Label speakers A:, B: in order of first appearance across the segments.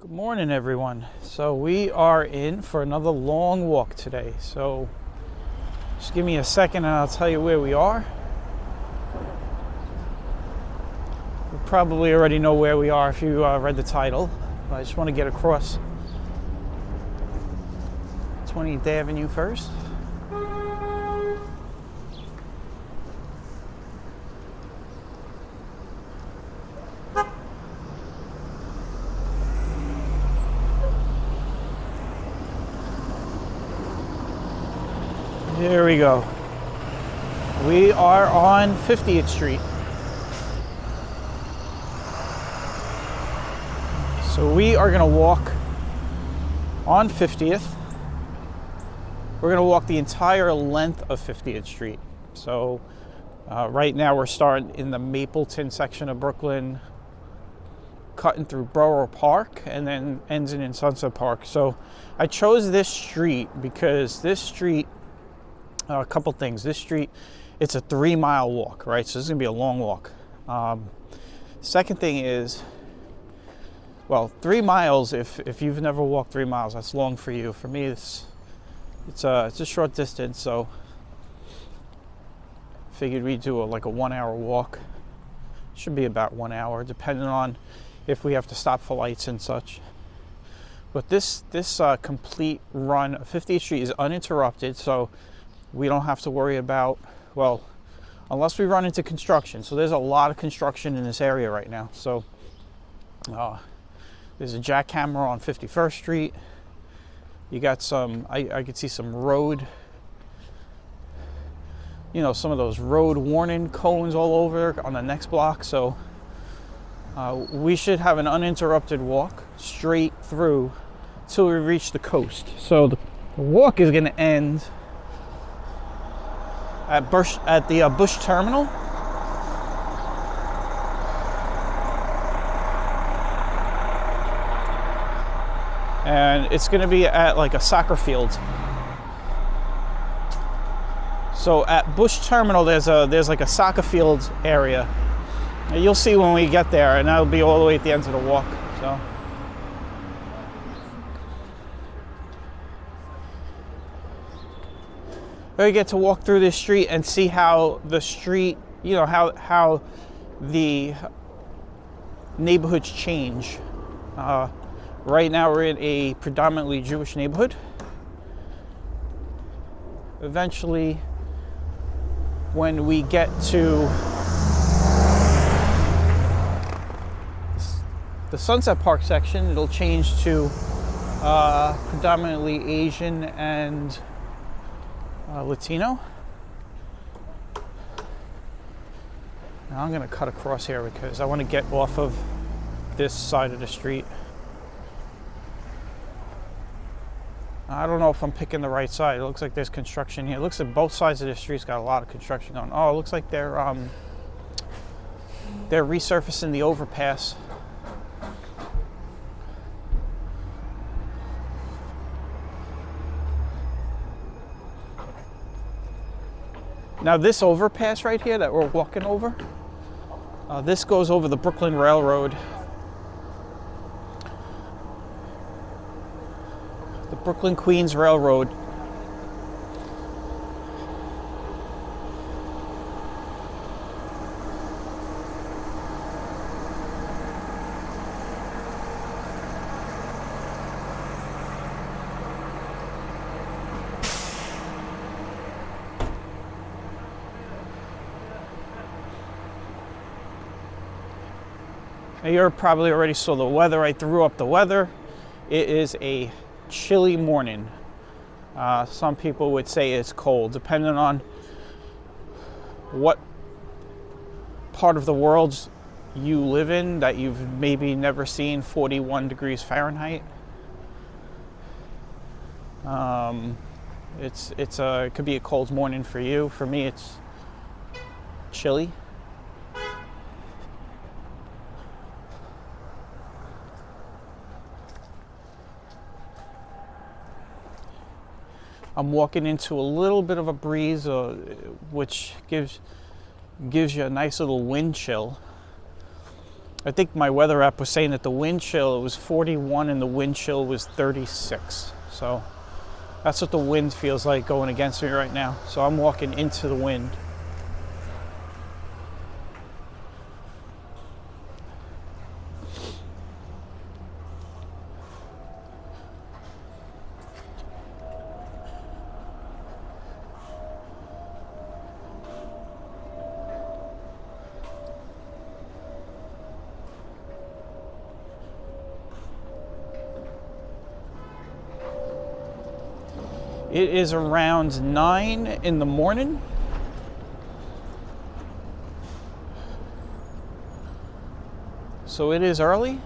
A: Good morning, everyone. So we are in for another long walk today. So just give me a second and I'll tell you where we are. You probably already know where we are if you read the title. I just want to get across 20th Avenue first. Here we go. We are on 50th Street. So we are going to walk on 50th. We're going to walk the entire length of 50th Street. So right now we're starting in the Mapleton section of Brooklyn, cutting through Borough Park, and then ending in Sunset Park. So I chose this street because this street, a couple things. This street, it's a 3-mile walk, right? So this is gonna be a long walk. Second thing is, well, 3 miles, if you've never walked 3 miles, that's long for you. For me, it's a short distance, so figured we'd do like a 1-hour walk. Should be about 1 hour, depending on if we have to stop for lights and such. But this complete run of 50th Street is uninterrupted, so we don't have to worry about, well, unless we run into construction. So there's a lot of construction in this area right now. So there's a jackhammer on 51st Street. You got some, I could see some road, some of those road warning cones all over on the next block. So we should have an uninterrupted walk straight through till we reach the coast. So the walk is going to end at the Bush Terminal. And it's going to be at like a soccer field. So at Bush Terminal, there's like a soccer field area. And you'll see when we get there, and that'll be all the way at the end of the walk. So. We get to walk through this street and see how the street, how the neighborhoods change. Right now we're in a predominantly Jewish neighborhood. Eventually, when we get to the Sunset Park section, it'll change to predominantly Asian and Latino. Now I'm going to cut across here because I want to get off of this side of the street. I don't know if I'm picking the right side. It looks like there's construction here. It looks like both sides of the street's got a lot of construction going. Oh, it looks like they're resurfacing the overpass. Now this overpass right here that we're walking over, this goes over the Brooklyn Railroad. The Brooklyn Queens Railroad. Now you probably already saw the weather. I threw up the weather. It is a chilly morning. Some people would say it's cold, depending on what part of the world you live in, that you've maybe never seen 41 degrees Fahrenheit. It could be a cold morning for you. For me, it's chilly. I'm walking into a little bit of a breeze, which gives you a nice little wind chill. I think my weather app was saying that the wind chill, it was 41 and the wind chill was 36. So that's what the wind feels like going against me right now. So I'm walking into the wind. It is around 9 in the morning. So it is early.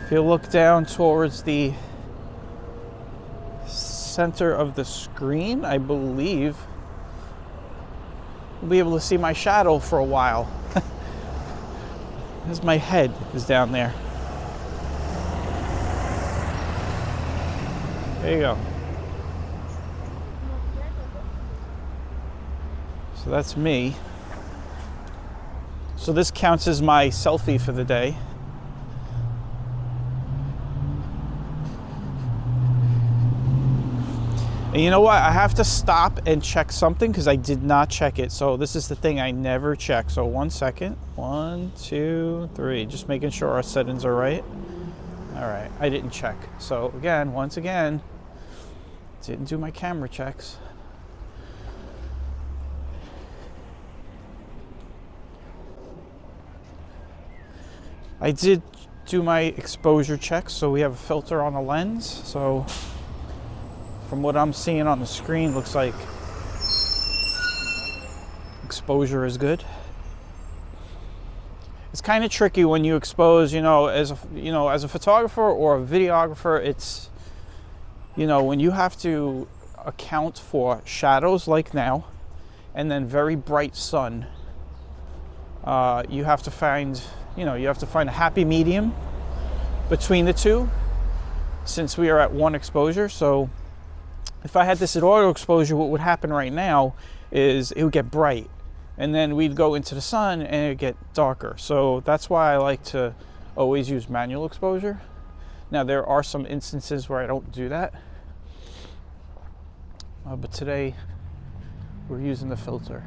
A: If you look down towards the center of the screen, I believe you'll be able to see my shadow for a while. As my head is down there. There you go. So that's me. So this counts as my selfie for the day. And you know what? I have to stop and check something because I did not check it. So this is the thing I never check. So 1 second. 1, 2, 3. Just making sure our settings are right. All right. I didn't check. So again, once again, didn't do my camera checks. I did do my exposure checks. So we have a filter on the lens. So from what I'm seeing on the screen, looks like exposure is good. It's kind of tricky when you expose, as a photographer or a videographer. It's, when you have to account for shadows like now, and then very bright sun. You have to find, a happy medium between the two, since we are at one exposure. So if I had this at auto exposure, what would happen right now is it would get bright, and then we'd go into the sun and it would get darker. So that's why I like to always use manual exposure. Now there are some instances where I don't do that, but today we're using the filter.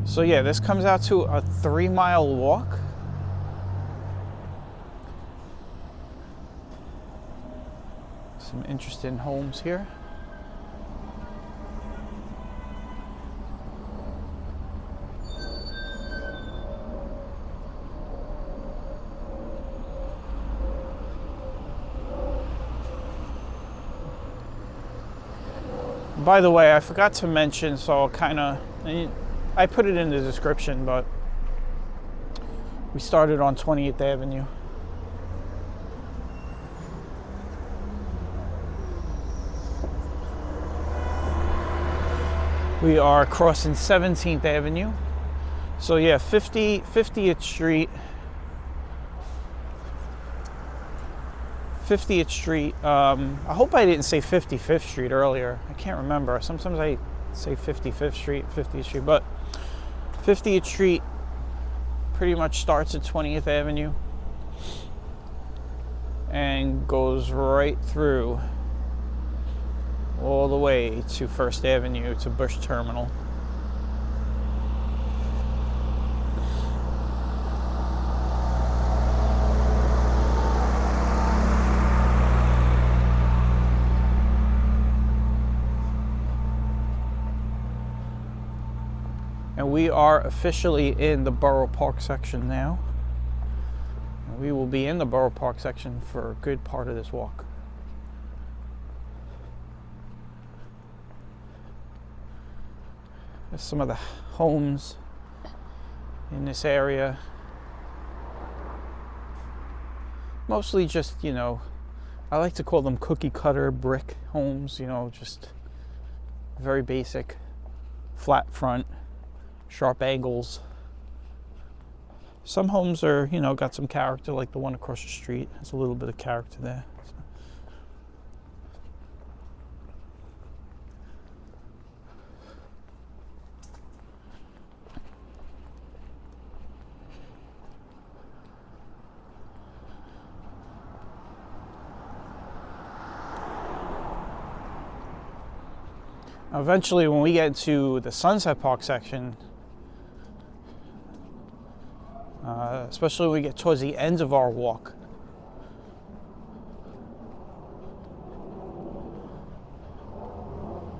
A: So yeah, this comes out to a 3-mile walk. Some interesting homes here. By the way, I forgot to mention, so I put it in the description, but we started on 28th Avenue. We are crossing 17th Avenue. So yeah, 50th Street. 50th Street. I hope I didn't say 55th Street earlier. I can't remember. Sometimes I say 55th Street, 50th Street, but 50th Street pretty much starts at 20th Avenue and goes right through all the way to First Avenue to Bush Terminal. And we are officially in the Borough Park section now. And we will be in the Borough Park section for a good part of this walk. There's some of the homes in this area. Mostly just, I like to call them cookie cutter brick homes, just very basic, flat front. sharp angles. Some homes are, you know, got some character, like the one across the street. There's a little bit of character there. Eventually, when we get to the Sunset Park section, especially when we get towards the end of our walk,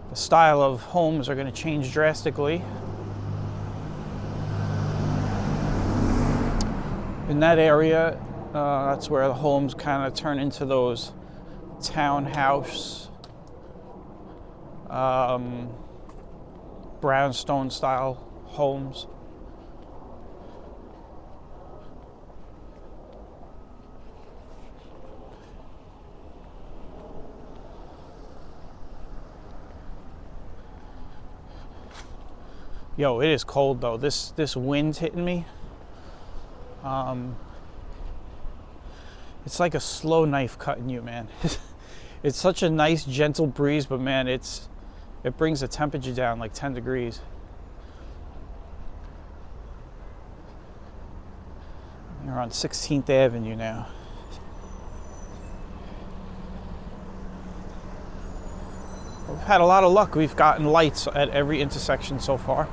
A: the style of homes are going to change drastically. In that area, that's where the homes kind of turn into those townhouse, brownstone style homes. Yo, it is cold though. This wind's hitting me. It's like a slow knife cutting you, man. It's such a nice, gentle breeze, but man, it brings the temperature down like 10 degrees. We're on 16th Avenue now. We've had a lot of luck. We've gotten lights at every intersection so far.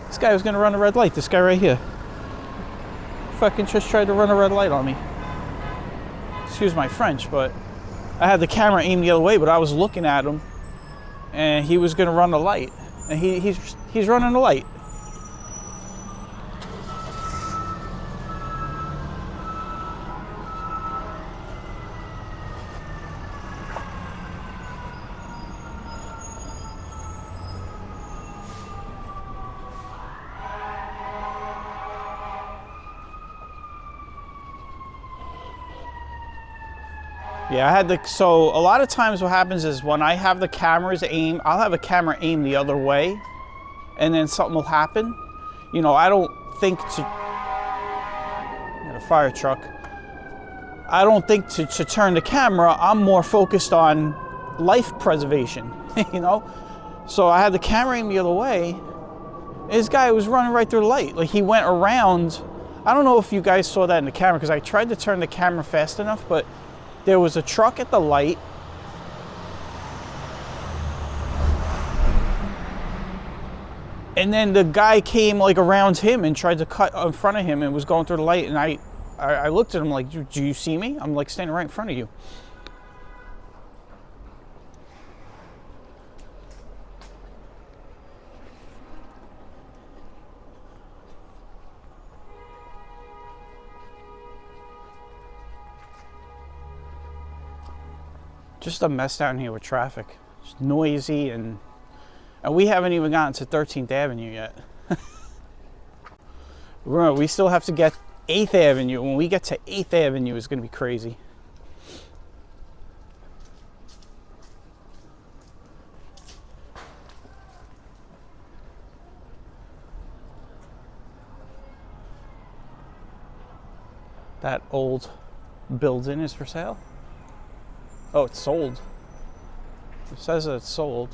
A: This guy was gonna run a red light. This guy right here. Fucking just tried to run a red light on me. Excuse my French, but I had the camera aimed the other way, but I was looking at him and he was gonna run a light. And he's running a light. Yeah, so a lot of times what happens is when I have the cameras aimed, I'll have a camera aimed the other way and then something will happen. You know, I don't think to, a fire truck, I don't think to turn the camera. I'm more focused on life preservation, you know? So I had the camera aimed the other way. This guy was running right through the light. Like he went around. I don't know if you guys saw that in the camera because I tried to turn the camera fast enough, but there was a truck at the light. And then the guy came like around him and tried to cut in front of him and was going through the light. And I looked at him like, do you see me? I'm like standing right in front of you. Just a mess down here with traffic. It's noisy and we haven't even gotten to 13th Avenue yet. We still have to get 8th Avenue. When we get to 8th Avenue, it's going to be crazy. That old building is for sale. Oh, it's sold. It says that it's sold.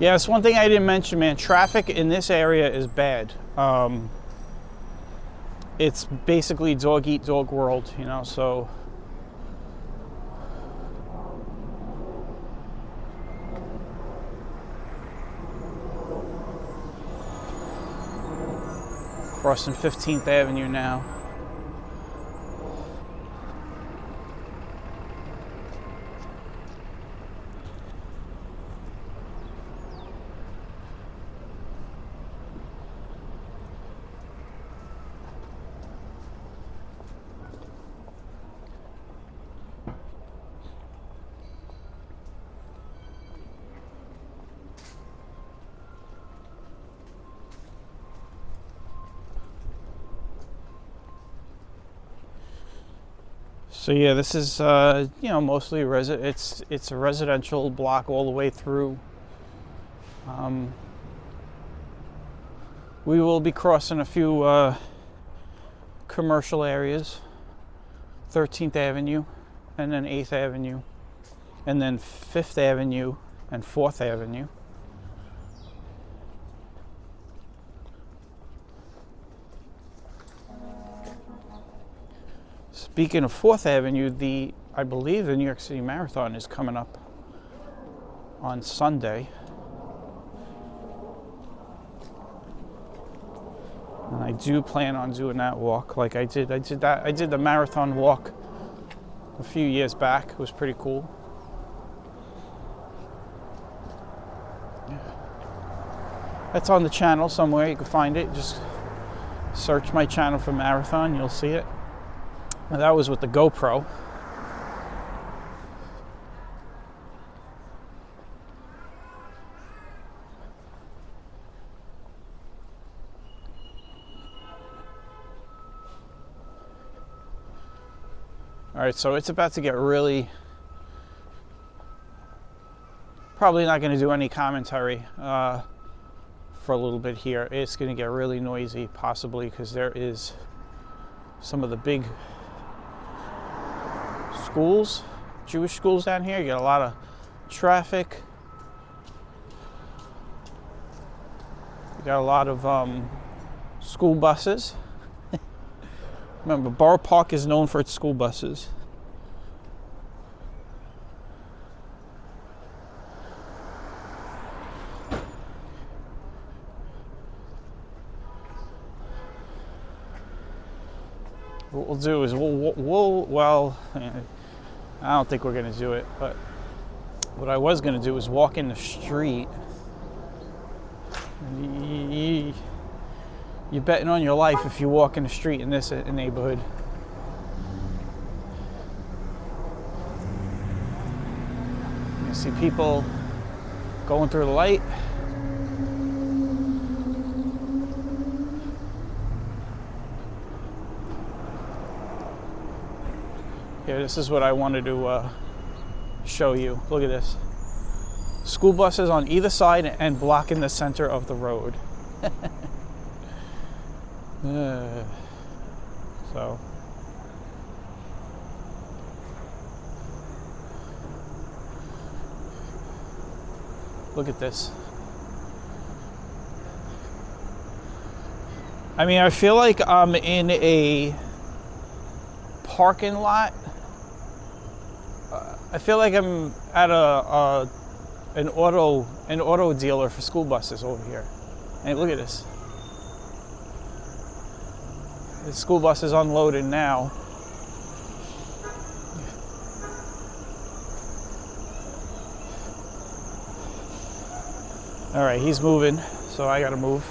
A: Yeah, it's one thing I didn't mention, man. Traffic in this area is bad. It's basically dog eat dog world, you know, so. Crossing 15th Avenue now. So yeah, this is you know, mostly it's a residential block all the way through. We will be crossing a few commercial areas, 13th Avenue, and then 8th Avenue, and then 5th Avenue and 4th Avenue. Speaking of 4th Avenue, I believe the New York City Marathon is coming up on Sunday. And I do plan on doing that walk like I did the marathon walk a few years back. It was pretty cool. That's on the channel somewhere. You can find it. Just search my channel for marathon. You'll see it. And that was with the GoPro. All right, so it's about to get really, probably not going to do any commentary for a little bit here. It's going to get really noisy, possibly, because there is some of the big schools, Jewish schools down here. You got a lot of traffic. You got a lot of school buses. Remember, Borough Park is known for its school buses. What we'll do is well, I don't think we're going to do it, but what I was going to do is walk in the street. You're betting on your life if you walk in the street in this neighborhood. You see people going through the light. Here, this is what I wanted to show you. Look at this. School buses on either side and blocking the center of the road. So look at this. I mean, I feel like I'm in a parking lot. I feel like I'm at an auto dealer for school buses over here. Hey, look at this. The school bus is unloaded now. All right, he's moving, so I gotta move.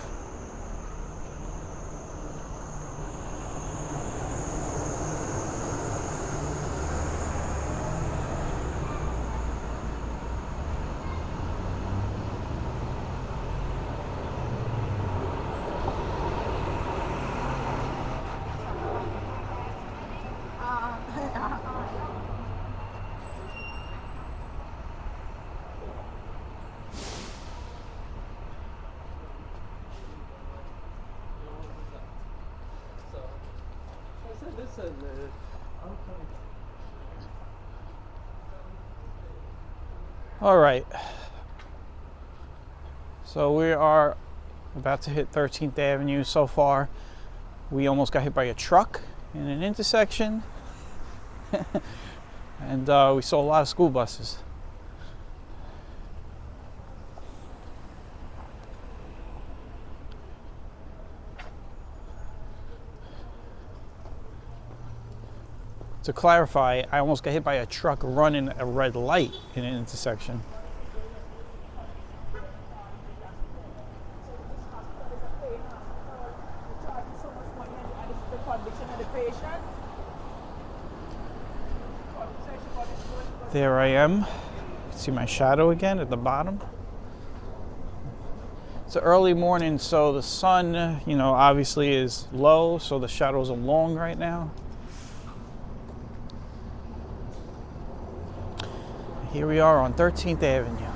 A: All right, so we are about to hit 13th Avenue. So far, we almost got hit by a truck in an intersection, and we saw a lot of school buses. To clarify, I almost got hit by a truck running a red light in an intersection. There I am. See my shadow again at the bottom. It's an early morning, so the sun, you know, obviously is low, so the shadows are long right now. Here we are on 13th Avenue.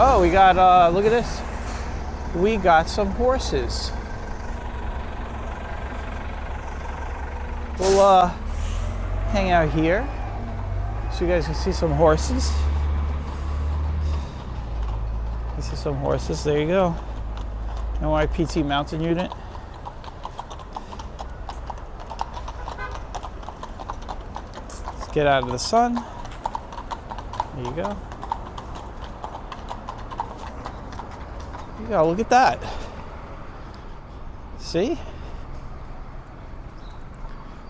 A: Oh, we got, look at this. We got some horses. We'll hang out here so you guys can see some horses. You see some horses, there you go. NYPD mountain unit. Let's get out of the sun. There you go. Yeah, look at that. See?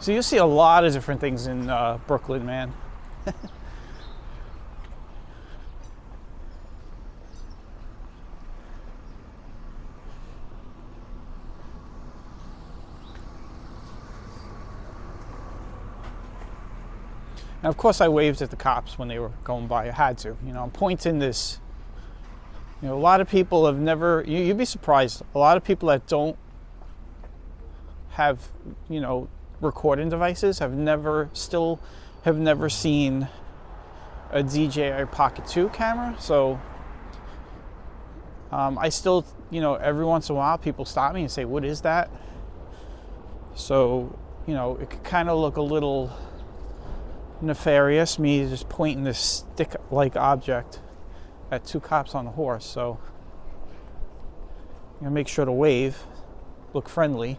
A: So you'll see a lot of different things in Brooklyn, man. Now, of course, I waved at the cops when they were going by. I had to. You know, I'm pointing this. You know, a lot of people have never, you'd be surprised, a lot of people that don't have, you know, recording devices have never seen a DJI Pocket 2 camera. So I still, you know, every once in a while people stop me and say, what is that? So, you know, it could kind of look a little nefarious, me just pointing this stick-like object at two cops on a horse. So I'm gonna make sure to wave, look friendly.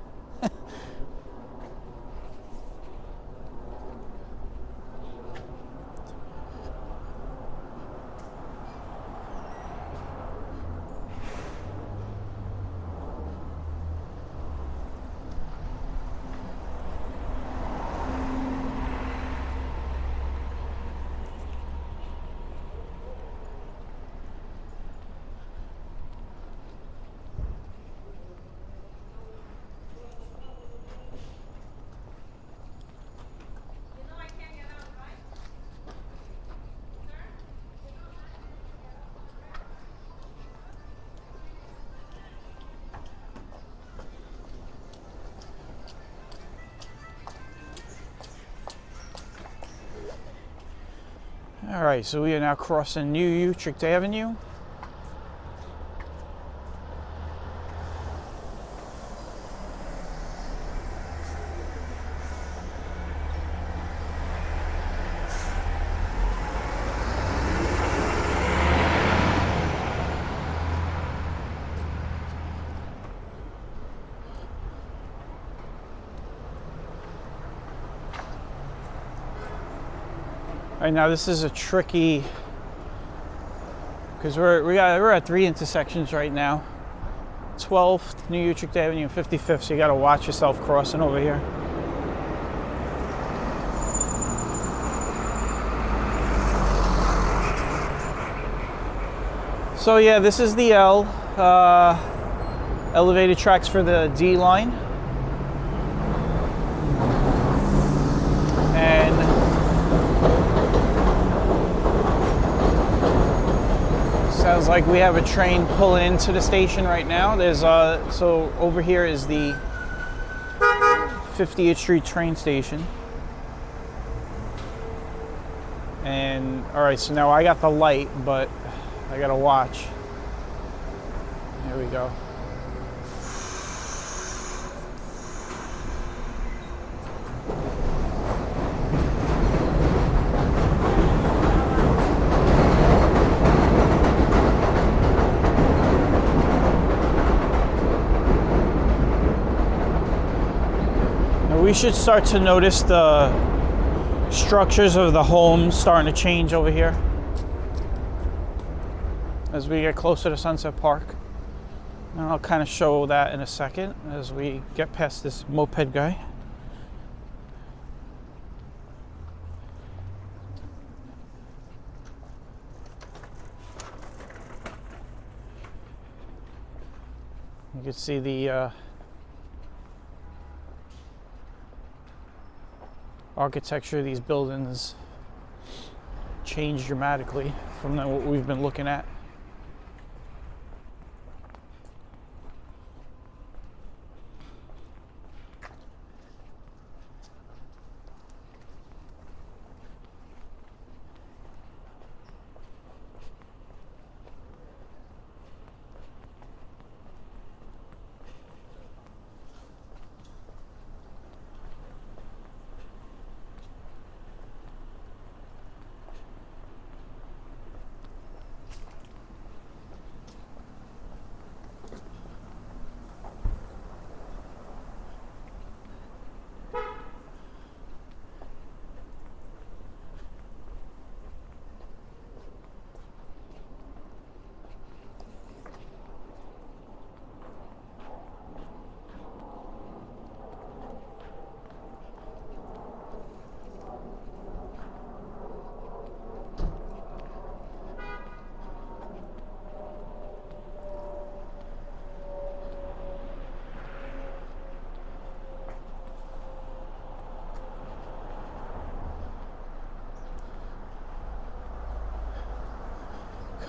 A: All right, so we are now crossing New Utrecht Avenue. All right, now this is a tricky, because we're at three intersections right now. 12th, New Utrecht Avenue, and 55th, so you gotta watch yourself crossing over here. So yeah, this is the L, elevated tracks for the D line. And sounds like we have a train pulling into the station right now. There's so over here is the 50th Street train station. And all right, so now I got the light, but I gotta watch. There we go. We should start to notice the structures of the homes starting to change over here as we get closer to Sunset Park. And I'll kind of show that in a second as we get past this moped guy. You can see the architecture of these buildings changed dramatically from what we've been looking at.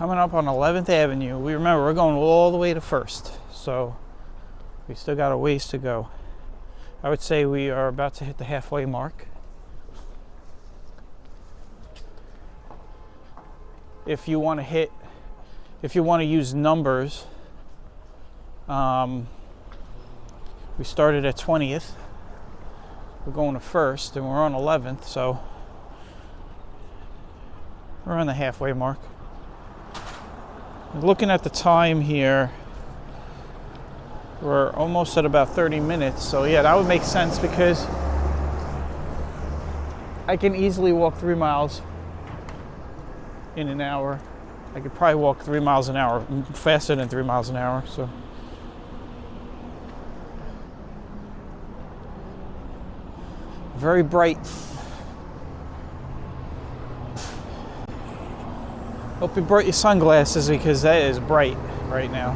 A: Coming up on 11th Avenue. We remember we're going all the way to 1st, so we still got a ways to go. I would say we are about to hit the halfway mark. If you want to use numbers, we started at 20th. We're going to 1st, and we're on 11th, so we're on the halfway mark. Looking at the time here, we're almost at about 30 minutes, so yeah, that would make sense because I can easily walk 3 miles in an hour. I could probably walk 3 miles an hour, faster than 3 miles an hour, so. Very bright. Hope you brought your sunglasses because that is bright right now.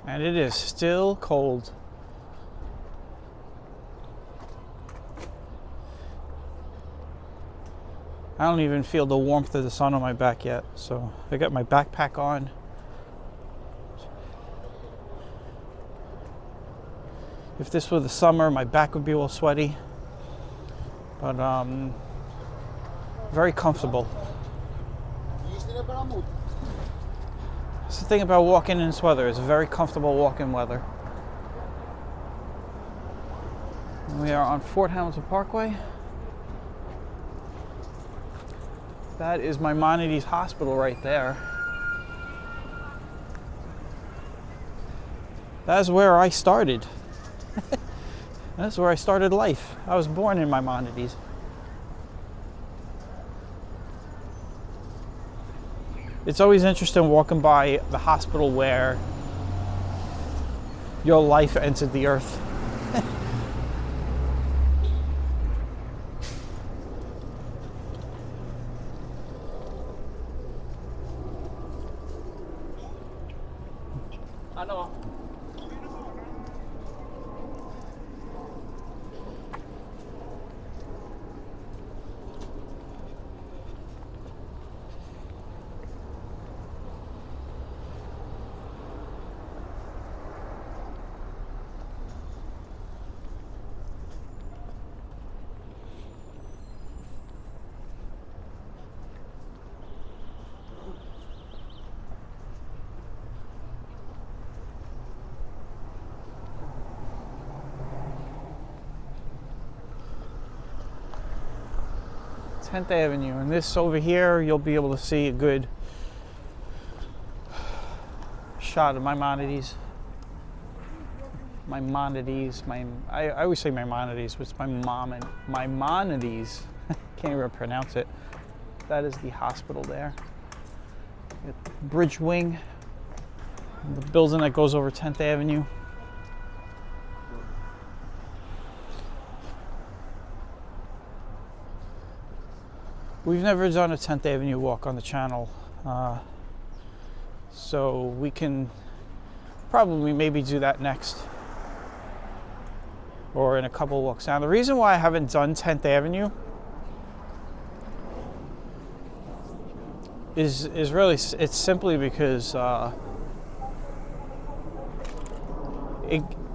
A: And it is still cold. I don't even feel the warmth of the sun on my back yet, so I got my backpack on. If this were the summer, my back would be all sweaty, but very comfortable. That's the thing about walking in this weather. It's very comfortable walking weather. We are on Fort Hamilton Parkway. That is Maimonides Hospital right there. That's where I started. That's where I started life. I was born in Maimonides. It's always interesting walking by the hospital where your life entered the earth. I know. Tenth Avenue, and this over here you'll be able to see a good shot of Maimonides. I always say Maimonides, but it's Maimonides. Can't even pronounce it. That is the hospital there. Bridge wing, the building that goes over 10th Avenue. We've never done a 10th Avenue walk on the channel, so we can probably maybe do that next, or in a couple walks down. The reason why I haven't done 10th Avenue is really, it's simply because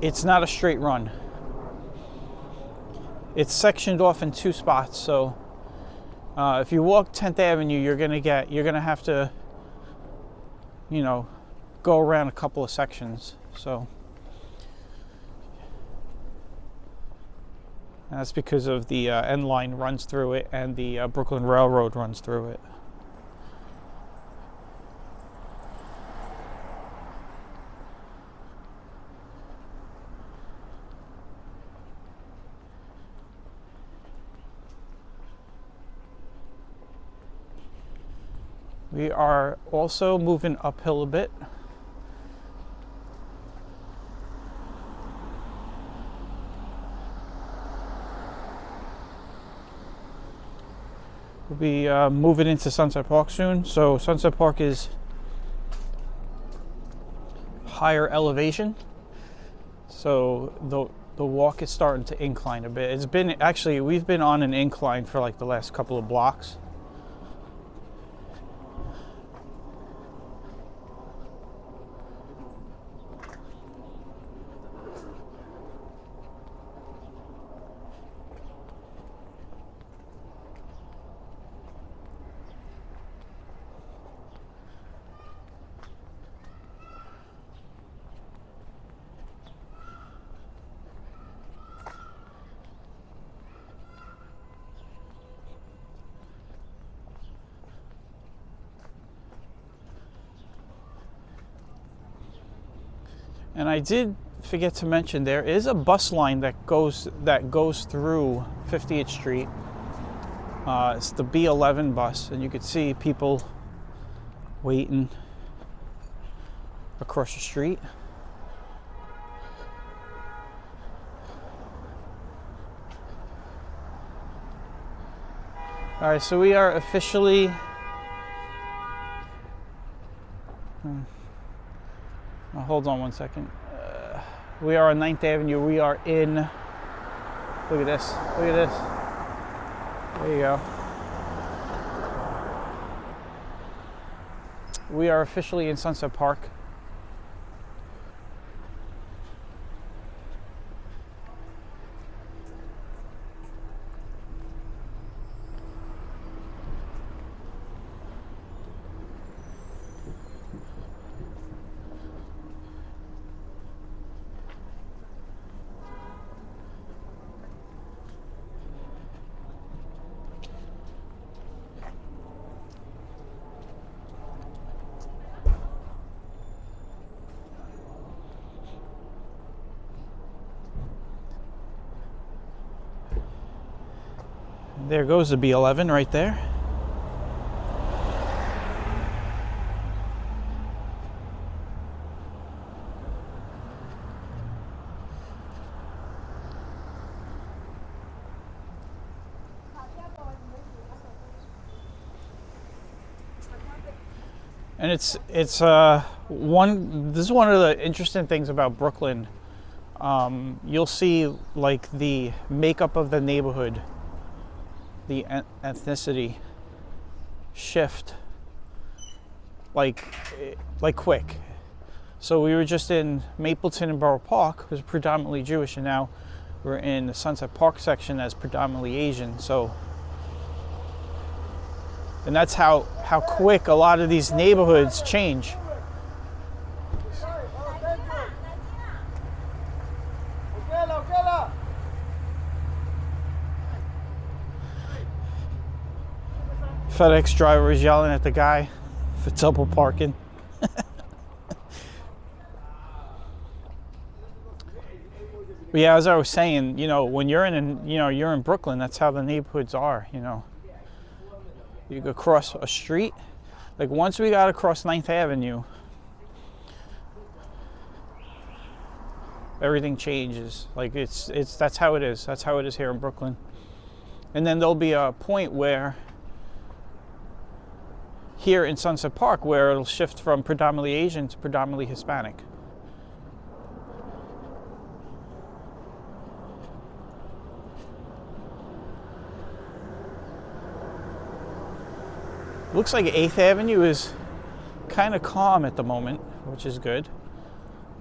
A: it's not a straight run. It's sectioned off in 2 spots, so if you walk 10th Avenue, you're gonna have to, you know, go around a couple of sections. So that's because of the N line runs through it, and the Brooklyn Railroad runs through it. We are also moving uphill a bit. We'll be moving into Sunset Park soon. So Sunset Park is higher elevation. So the walk is starting to incline a bit. It's been, actually, we've been on an incline for like the last couple of blocks. And I did forget to mention, there is a bus line that goes through 50th Street. It's the B11 bus, and you could see people waiting across the street. All right, so we are officially hold on one second. We are on 9th Avenue. We are in, look at this, look at this. There you go. We are officially in Sunset Park. There goes the B11 right there. And this is one of the interesting things about Brooklyn. You'll see like the makeup of the neighborhood, the ethnicity shift like quick. So we were just in Mapleton and Borough Park, it was predominantly Jewish, and now we're in the Sunset Park section that's predominantly Asian. So, and that's how quick a lot of these neighborhoods change. FedEx driver is yelling at the guy for double parking. But yeah, as I was saying, you know, when you're you're in Brooklyn, that's how the neighborhoods are, you know. You go across a street, like once we got across 9th Avenue, everything changes. Like that's how it is. That's how it is here in Brooklyn. And then there'll be a point where here in Sunset Park where it'll shift from predominantly Asian to predominantly Hispanic. Looks like 8th Avenue is kind of calm at the moment, which is good.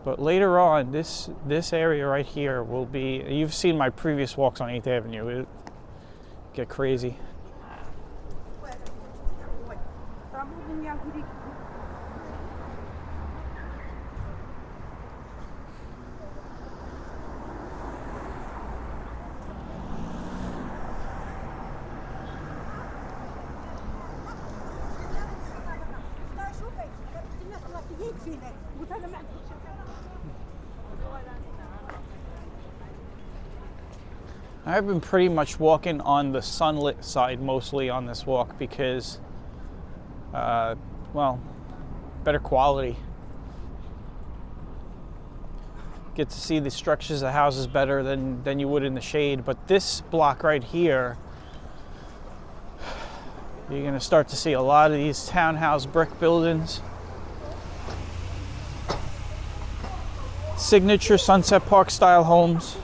A: But later on, this area right here will be, you've seen my previous walks on 8th Avenue, it'll get crazy. I've been pretty much walking on the sunlit side mostly on this walk because well, better quality. Get to see the structures of the houses better than you would in the shade. But this block right here, you're going to start to see a lot of these townhouse brick buildings. Signature Sunset Park style homes.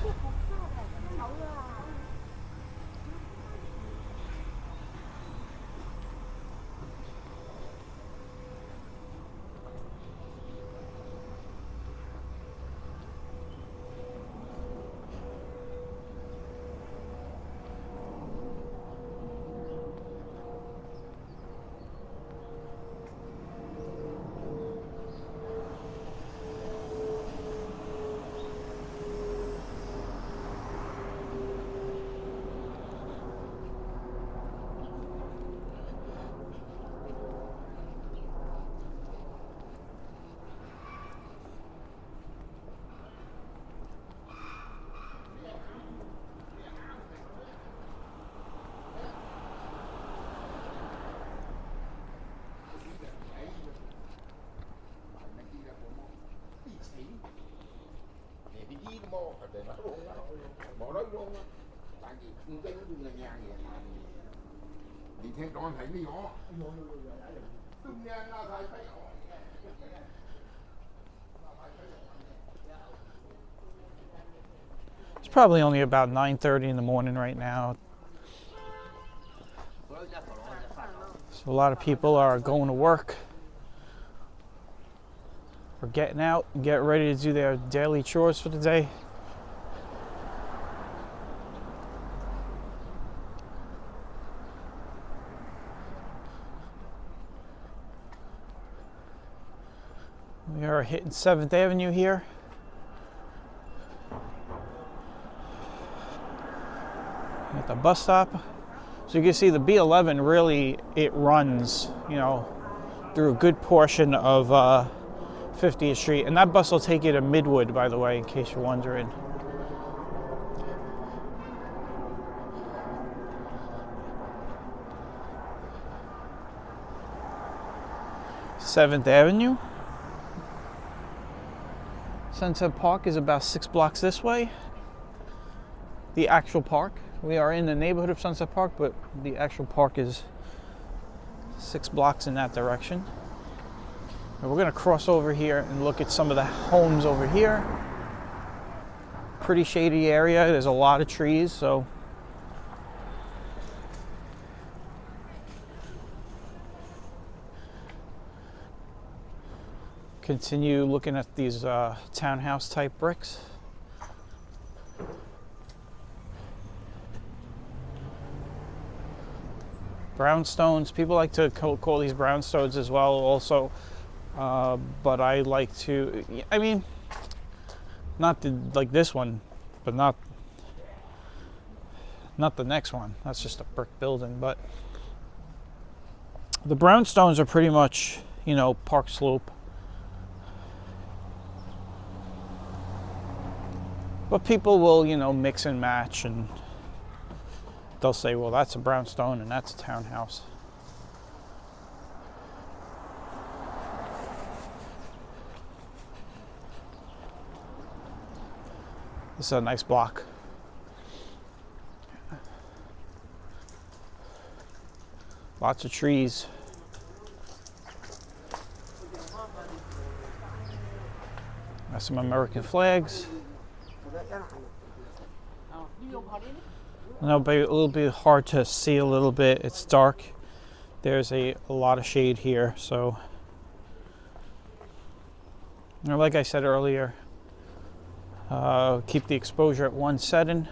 A: It's probably only about 9:30 in the morning right now. So a lot of people are going to work or getting out and get ready to do their daily chores for the day. We are hitting 7th Avenue here. At the bus stop. So you can see the B11 really, it runs, you know, through a good portion of 50th Street. And that bus will take you to Midwood, by the way, in case you're wondering. Seventh Avenue. Sunset Park is about 6 blocks this way. The actual park. We are in the neighborhood of Sunset Park, but the actual park is 6 blocks in that direction. And we're going to cross over here and look at some of the homes over here. Pretty shady area. There's a lot of trees, so continue looking at these townhouse type bricks. Brownstones, people like to call these brownstones as well also, but I like to, I mean, not like this one, but not the next one. That's just a brick building, but the brownstones are pretty much, you know, Park Slope. But people will, you know, mix and match, and they'll say, well, that's a brownstone and that's a townhouse. This is a nice block. Lots of trees. Got some American flags. No, but a little bit hard to see a little bit. It's dark. There's a lot of shade here, so like I said earlier, keep the exposure at 1 setting.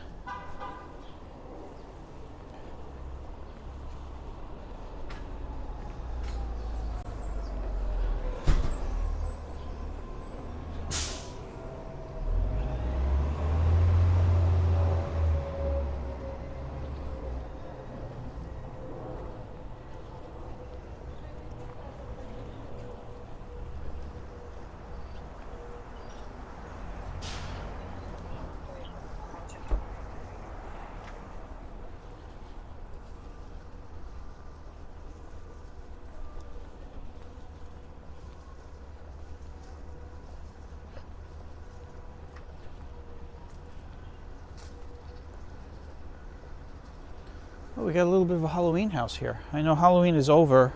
A: Oh, we got a little bit of a Halloween house here. I know Halloween is over,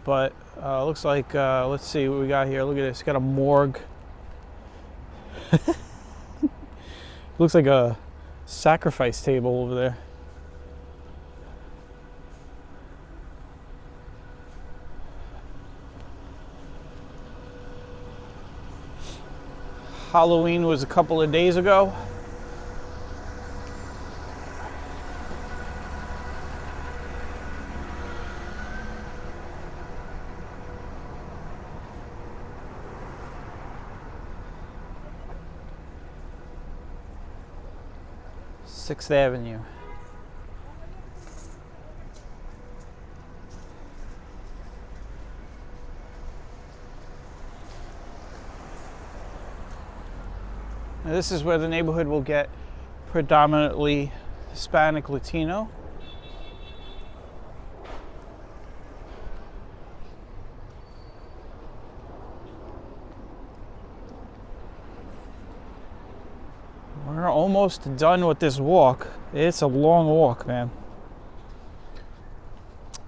A: but looks like, let's see what we got here. Look at this, got a morgue. Looks like a sacrifice table over there. Halloween was a couple of days ago. Sixth Avenue. Now this is where the neighborhood will get predominantly Hispanic, Latino. We're almost done with this walk. It's a long walk, man.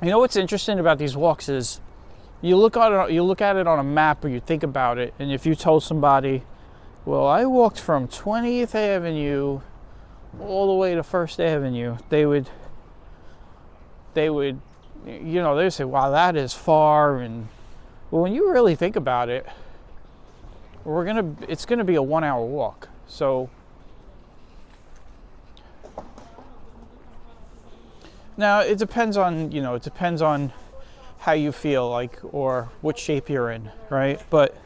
A: You know what's interesting about these walks is you look at it on a map, or you think about it, and if you told somebody, well, I walked from 20th Avenue all the way to First Avenue, they would, you know, they would say, wow, that is far. And well, when you really think about it, it's gonna be a 1 hour walk. So now it depends on, you know, it depends on how you feel, like, or what shape you're in, right? But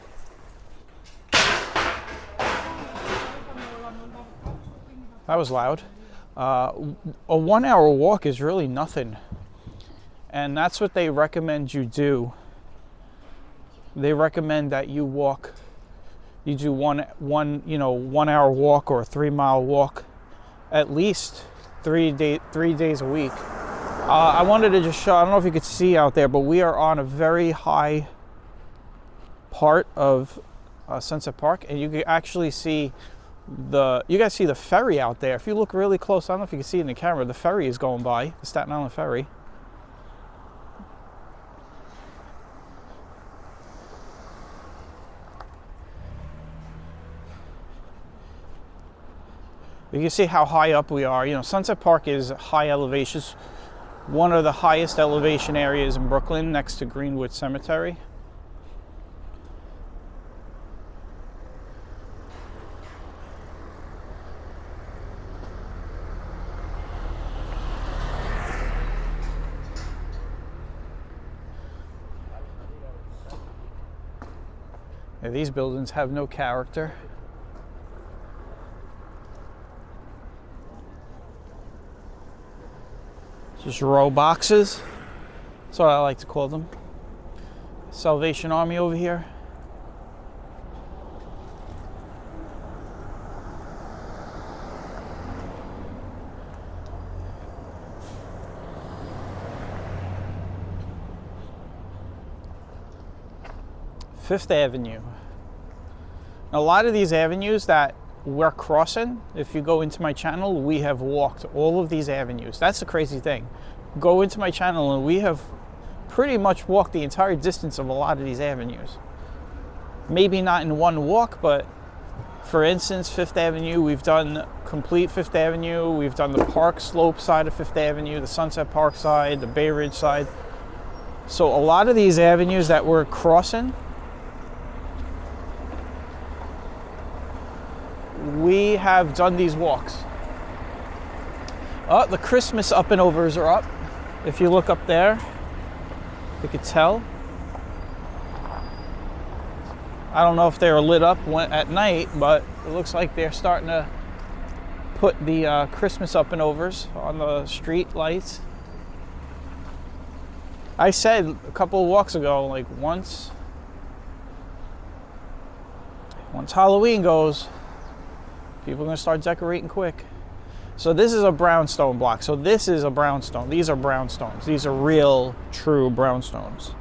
A: that was loud. A 1 hour walk is really nothing. And that's what they recommend you do. They recommend that you walk, you do one 1 hour walk or a 3 mile walk at least 3 days a week. I wanted to just show, I don't know if you could see out there, but we are on a very high part of Sunset Park, and you can actually see you guys see the ferry out there. If you look really close, I don't know if you can see it in the camera, the ferry is going by, the Staten Island ferry. You can see how high up we are. You know, Sunset Park is high elevation, one of the highest elevation areas in Brooklyn, next to Greenwood Cemetery. Yeah, these buildings have no character. Just row boxes. That's what I like to call them. Salvation Army over here. Fifth Avenue. Now, a lot of these avenues that we're crossing, if you go into my channel, we have walked all of these avenues. That's the crazy thing. Go into my channel and we have pretty much walked the entire distance of a lot of these avenues. Maybe not in one walk, but for instance, Fifth Avenue, we've done complete Fifth Avenue. We've done the Park Slope side of Fifth Avenue, the Sunset Park side, the Bay Ridge side. So a lot of these avenues that we're crossing, we have done these walks. Oh, the Christmas up and overs are up. If you look up there, you could tell. I don't know if they were lit up at night, but it looks like they're starting to put the Christmas up and overs on the street lights. I said a couple of walks ago, like once Halloween goes, people are going to start decorating quick. So this is a brownstone block. So this is a brownstone. These are brownstones. These are real, true brownstones.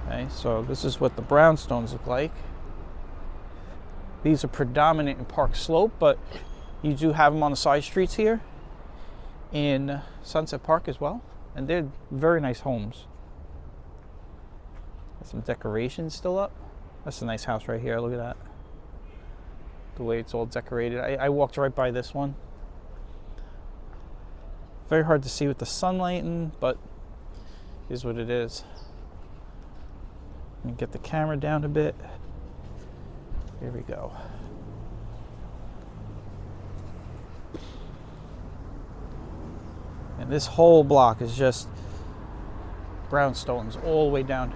A: Okay, so this is what the brownstones look like. These are predominant in Park Slope, but you do have them on the side streets here. in Sunset Park as well, and they're very nice homes. Got some decorations still up. That's a nice house right here. Look at that. The way it's all decorated. I walked right by this one. Very hard to see with the sunlight in, but it is what it is. Let me get the camera down a bit. Here we go. And this whole block is just brownstones all the way down.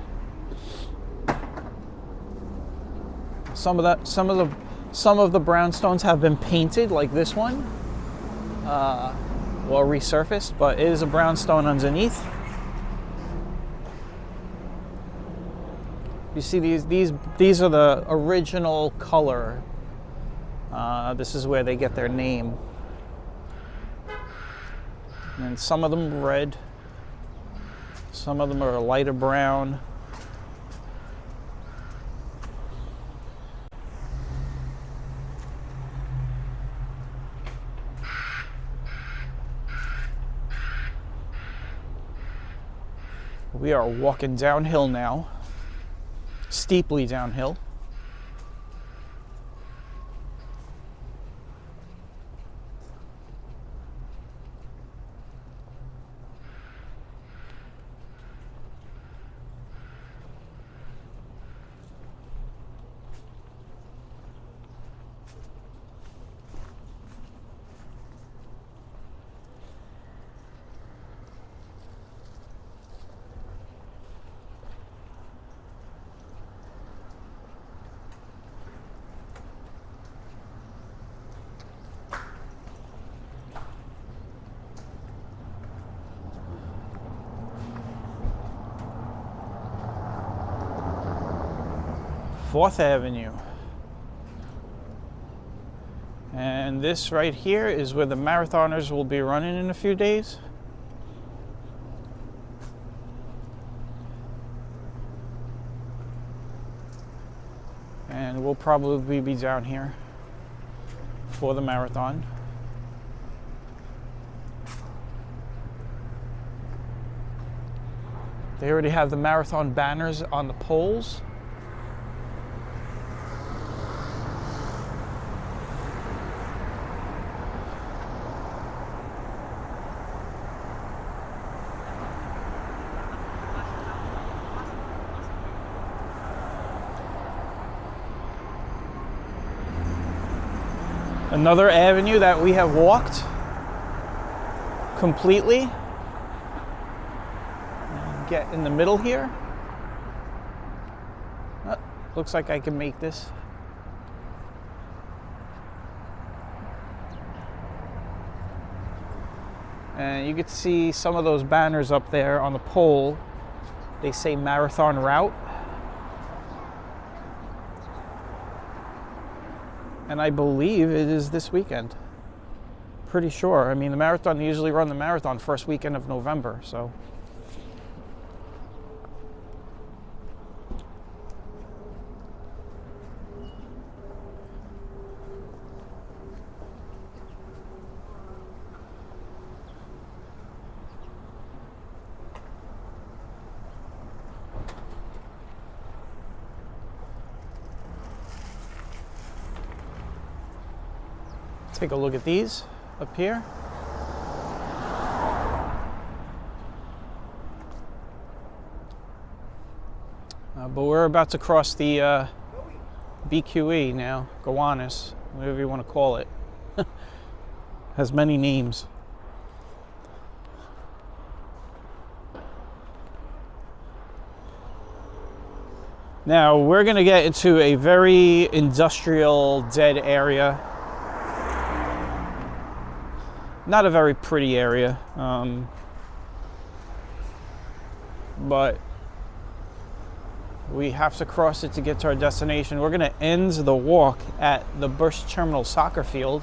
A: Some of the brownstones have been painted, like this one, or resurfaced, but it is a brownstone underneath. You see these are the original color. This is where they get their name. And some of them red, some of them are a lighter brown. We are walking downhill now, steeply downhill. Fourth Avenue. And this right here is where the marathoners will be running in a few days. And we'll probably be down here for the marathon. They already have the marathon banners on the poles. Another avenue that we have walked completely. Get in the middle here. Looks like I can make this. And you can see some of those banners up there on the pole. They say marathon route. And I believe it is this weekend. Pretty sure. I mean, the marathon, they usually run the marathon first weekend of November, so. Take a look at these up here. But we're about to cross the BQE now, Gowanus, whatever you want to call it. Has many names. Now we're going to get into a very industrial, dead area. Not a very pretty area, but we have to cross it to get to our destination. We're going to end the walk at the Bush Terminal soccer field,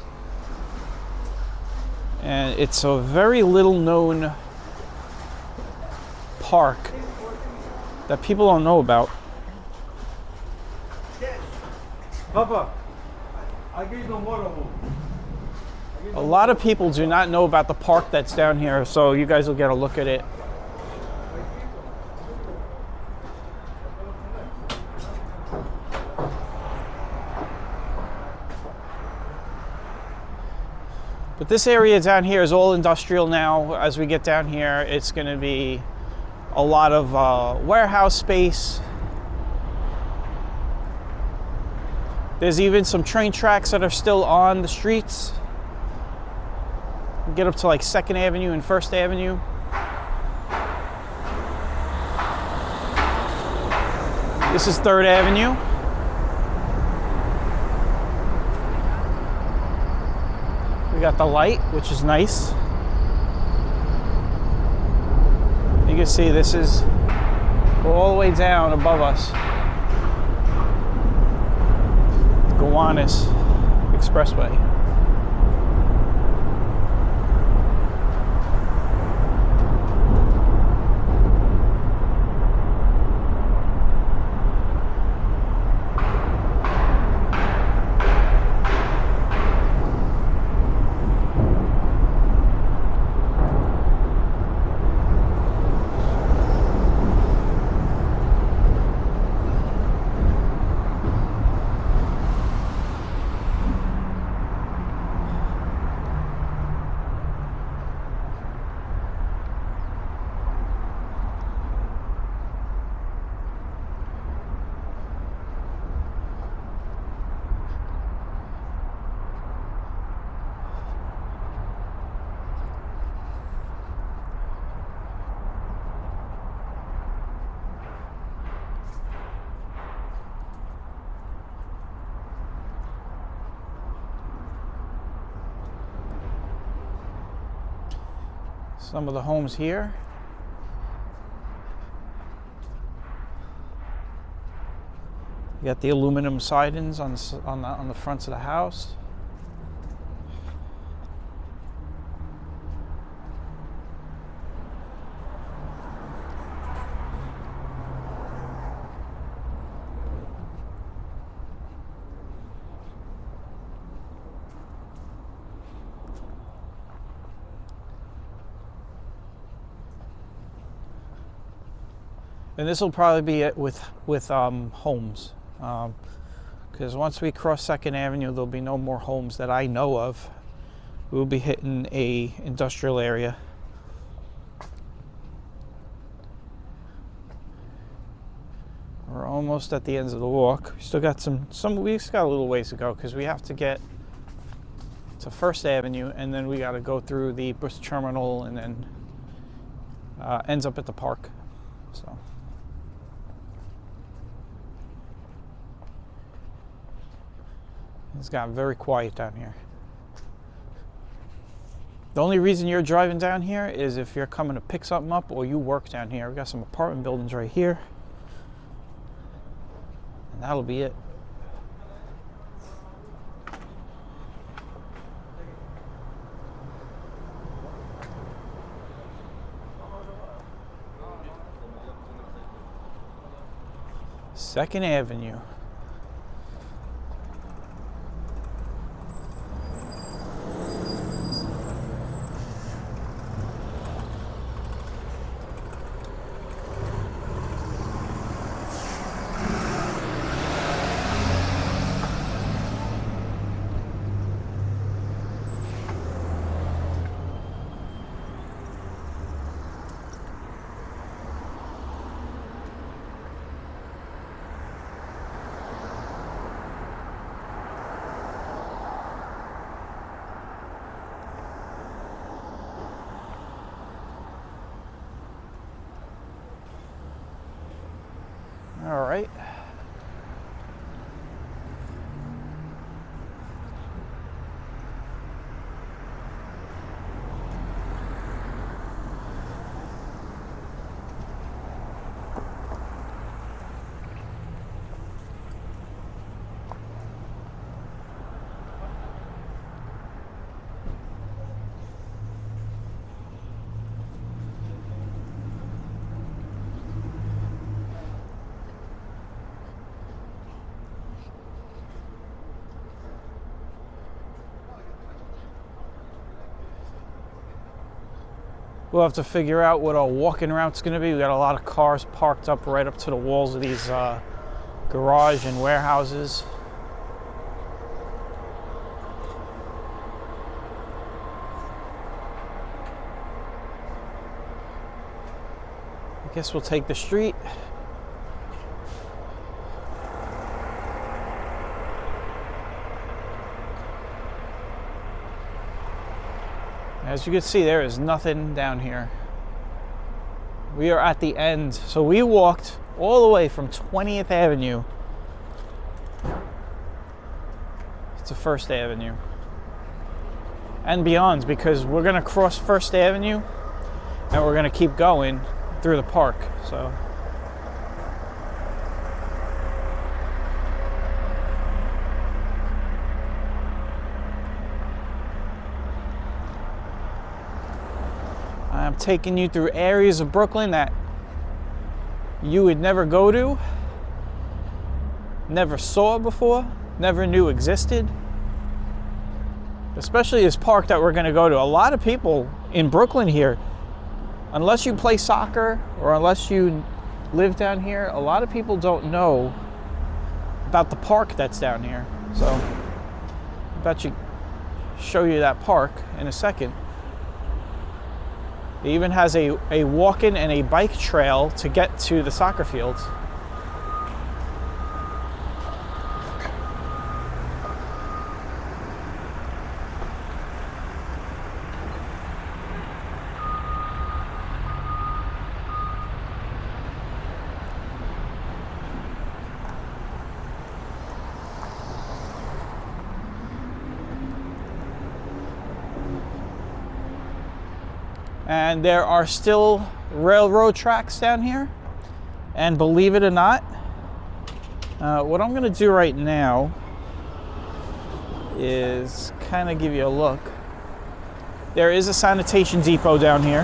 A: and it's a very little known park that people don't know about.
B: Papa, I give you more.
A: A lot of people do not know about the park that's down here, so you guys will get a look at it. But this area down here is all industrial now. As we get down here, it's going to be a lot of warehouse space. There's even some train tracks that are still on the streets. Get up to like 2nd Avenue and 1st Avenue. This is 3rd Avenue. We got the light, which is nice. You can see this is all the way down above us. Gowanus Expressway. Some of the homes here. You got the aluminum sidings on the fronts of the house. And this will probably be it with homes, because once we cross 2nd Avenue, there'll be no more homes that I know of. We'll be hitting a industrial area. We're almost at the ends of the walk. We still got we still got a little ways to go because we have to get to 1st Avenue, and then we got to go through the bus terminal, and then ends up at the park. So. It's gotten very quiet down here. The only reason you're driving down here is if you're coming to pick something up or you work down here. We got some apartment buildings right here. And that'll be it. Second Avenue. All right. We'll have to figure out what our walking route's gonna be. We got a lot of cars parked up right up to the walls of these garage and warehouses. I guess we'll take the street. As you can see, there is nothing down here. We are at the end. So we walked all the way from 20th Avenue to First Avenue and beyond, because we're gonna cross First Avenue and we're gonna keep going through the park. So I'm taking you through areas of Brooklyn that you would never go to, never saw before, never knew existed. Especially this park that we're going to go to. A lot of people in Brooklyn here, unless you play soccer or unless you live down here, a lot of people don't know about the park that's down here. So I bet you show you that park in a second. It even has a walking and a bike trail to get to the soccer fields. And there are still railroad tracks down here. And believe it or not, what I'm gonna do right now is kind of give you a look. There is a sanitation depot down here.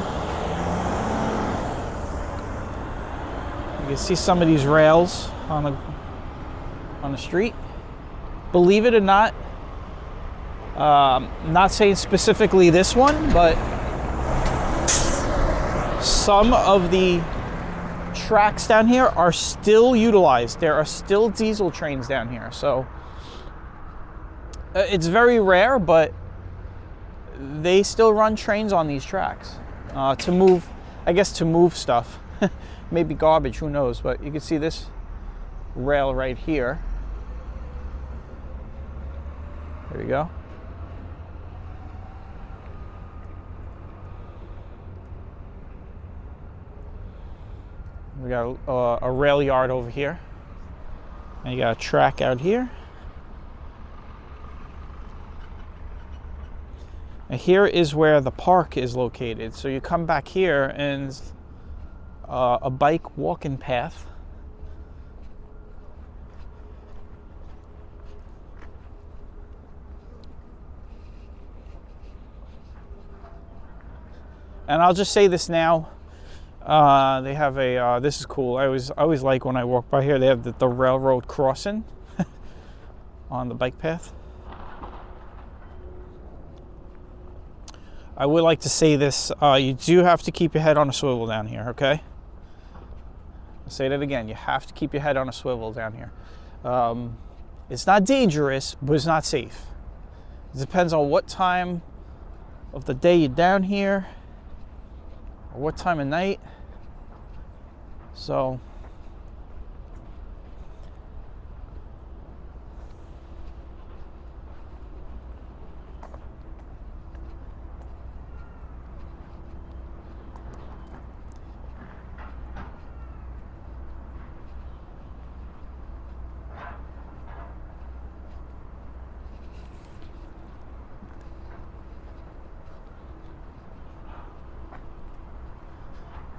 A: You can see some of these rails on the street. Believe it or not, not saying specifically this one, but some of the tracks down here are still utilized. There are still diesel trains down here. So it's very rare, but they still run trains on these tracks to move, I guess, to move stuff. Maybe garbage, who knows? But you can see this rail right here. There you go. We got a rail yard over here, and you got a track out here. And here is where the park is located. So you come back here and a bike walking path. And I'll just say this now. They have a, this is cool. I always like when I walk by here, they have the railroad crossing on the bike path. I would like to say this, you do have to keep your head on a swivel down here, okay? I'll say that again, you have to keep your head on a swivel down here. It's not dangerous, but it's not safe. It depends on what time of the day you're down here, or what time of night. So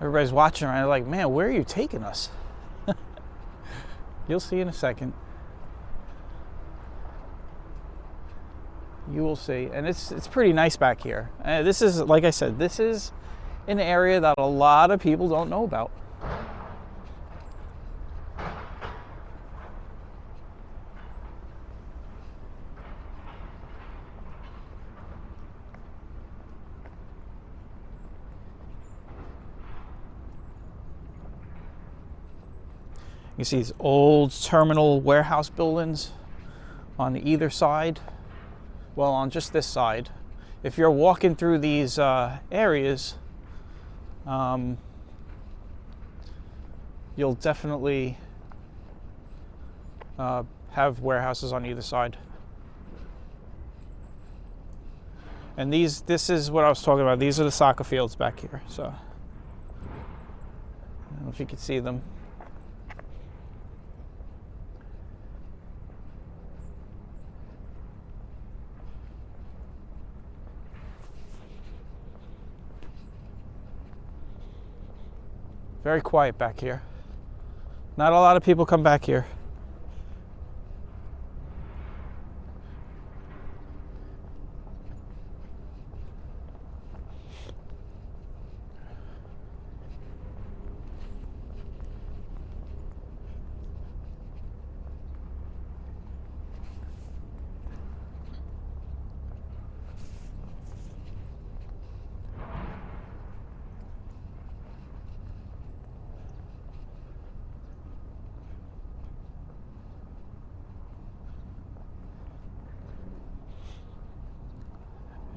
A: everybody's watching and they're like, man, where are you taking us? You'll see in a second. You will see. And it's pretty nice back here. This is, like I said, this is an area that a lot of people don't know about. You see these old terminal warehouse buildings on either side. Well, on just this side. If you're walking through these areas, you'll definitely have warehouses on either side. And this is what I was talking about. These are the soccer fields back here. So, I don't know if you can see them. Very quiet back here. Not a lot of people come back here.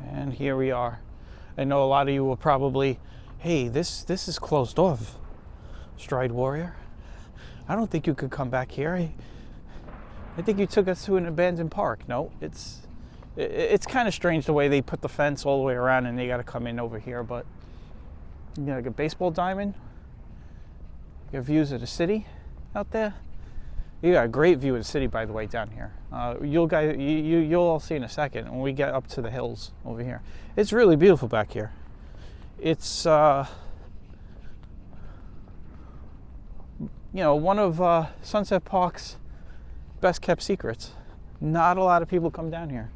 A: And here we are. I know a lot of you will probably, hey, this is closed off, Stride Warrior. I don't think you could come back here. I think you took us to an abandoned park. No, it's kind of strange the way they put the fence all the way around and they got to come in over here. But you got like a baseball diamond. You got views of the city out there. You got a great view of the city, by the way, down here. You'll all see in a second when we get up to the hills over here. It's really beautiful back here. It's you know, one of Sunset Park's best kept secrets. Not a lot of people come down here.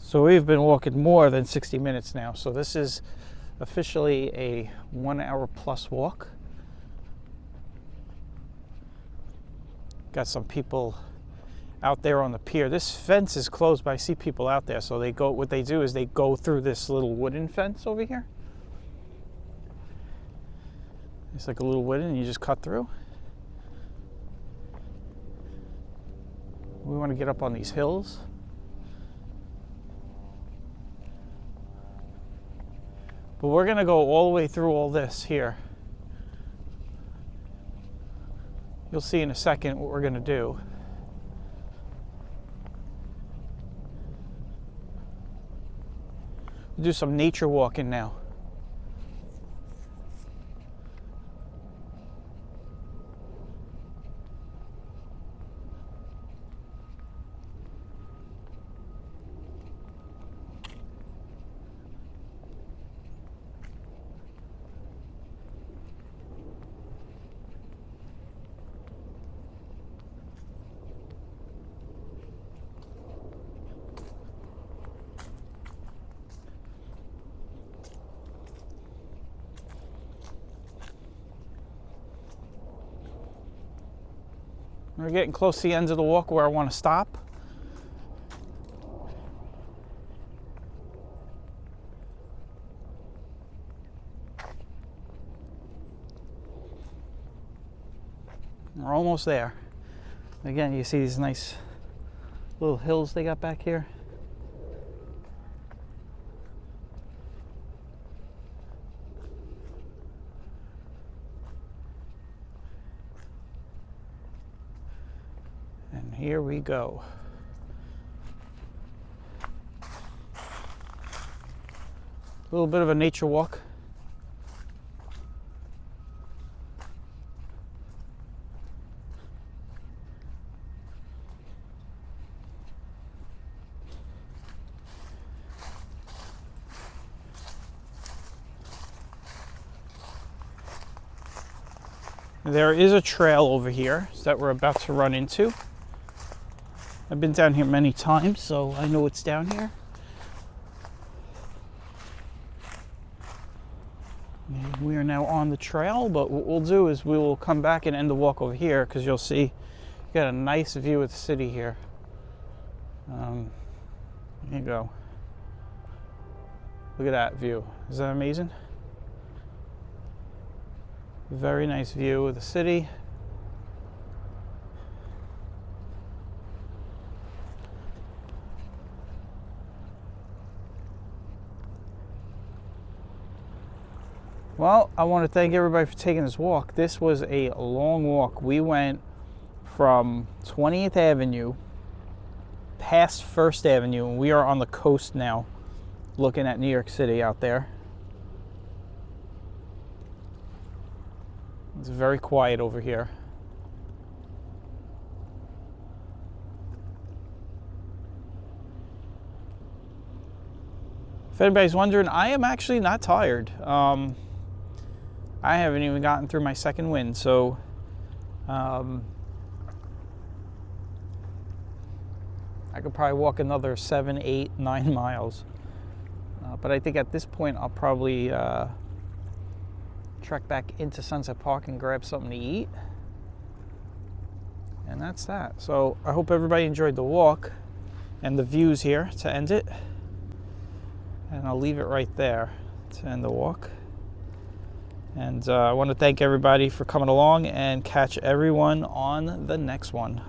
A: So we've been walking more than 60 minutes now. So this is officially a 1 hour plus walk. Got some people out there on the pier. This fence is closed, but I see people out there. So they go, what they do is they go through this little wooden fence over here. It's like a little wooden and you just cut through. We want to get up on these hills. But we're going to go all the way through all this here. You'll see in a second what we're going to do. We'll do some nature walking now. We're getting close to the end of the walk where I want to stop. We're almost there. Again, you see these nice little hills they got back here. And here we go. A little bit of a nature walk. There is a trail over here that we're about to run into. I've been down here many times, so I know it's down here. And we are now on the trail, but what we'll do is we will come back and end the walk over here because you'll see you got a nice view of the city here. There you go. Look at that view. Is that amazing? Very nice view of the city. Well, I want to thank everybody for taking this walk. This was a long walk. We went from 20th Avenue past 1st Avenue, and we are on the coast now, looking at New York City out there. It's very quiet over here. If anybody's wondering, I am actually not tired. I haven't even gotten through my second wind, so I could probably walk another 7, 8, 9 miles. But I think at this point I'll probably trek back into Sunset Park and grab something to eat. And that's that. So I hope everybody enjoyed the walk and the views here to end it. And I'll leave it right there to end the walk. And I want to thank everybody for coming along and catch everyone on the next one.